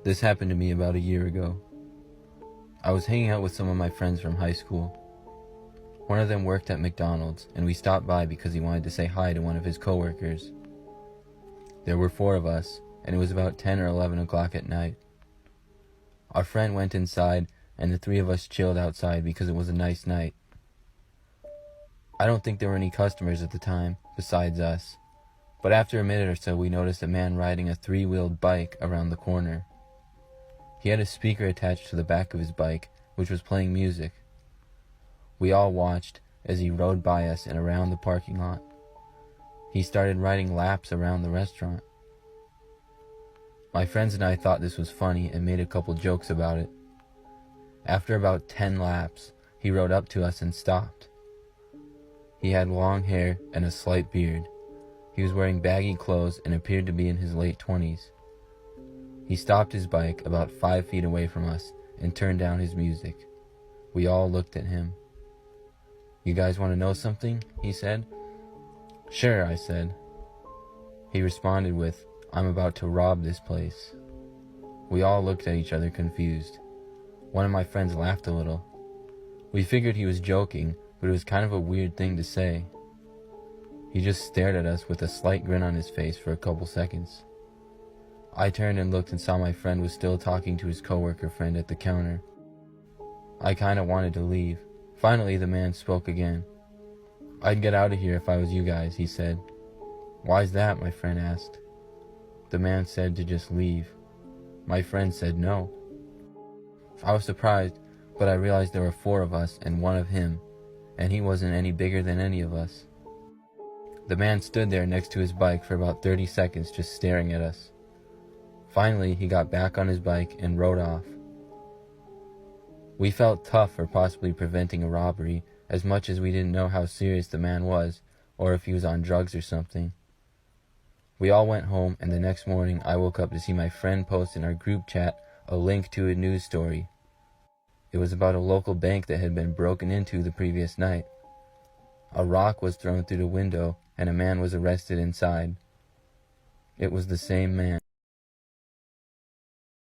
This happened to me about a year ago. I was hanging out with some of my friends from high school. One of them worked at Mcdonald's, and we stopped by because he wanted to say hi to one of his coworkers. There were 4 of us, and it was about 10 or 11 o'clock at night. Our friend went inside, and the 3 of us chilled outside because it was a nice night. I don't think there were any customers at the time, besides us, but after a minute or so we noticed a man riding a 3-wheeled bike around the corner. He had a speaker attached to the back of his bike, which was playing music. We all watched as he rode by us and around the parking lot. He started riding laps around the restaurant. My friends and I thought this was funny and made a couple jokes about it. After about 10 laps, he rode up to us and stopped. He had long hair and a slight beard. He was wearing baggy clothes and appeared to be in his late 20s. He stopped his bike about 5 feet away from us and turned down his music. We all looked at him. "You guys want to know something?" he said. "Sure," I said. He responded with, "I'm about to rob this place." We all looked at each other confused. One of my friends laughed a little. We figured he was joking, but it was kind of a weird thing to say. He just stared at us with a slight grin on his face for a couple seconds. I turned and looked and saw my friend was still talking to his coworker friend at the counter. I kinda wanted to leave. Finally, the man spoke again. "I'd get out of here if I was you guys," he said. "Why's that?" my friend asked. The man said to just leave. My friend said no. I was surprised, but I realized there were 4 of us and 1 of him, and he wasn't any bigger than any of us. The man stood there next to his bike for about 30 seconds just staring at us. Finally, he got back on his bike and rode off. We felt tough for possibly preventing a robbery, as much as we didn't know how serious the man was, or if he was on drugs or something. We all went home, and the next morning I woke up to see my friend post in our group chat a link to a news story. It was about a local bank that had been broken into the previous night. A rock was thrown through the window, and a man was arrested inside. It was the same man.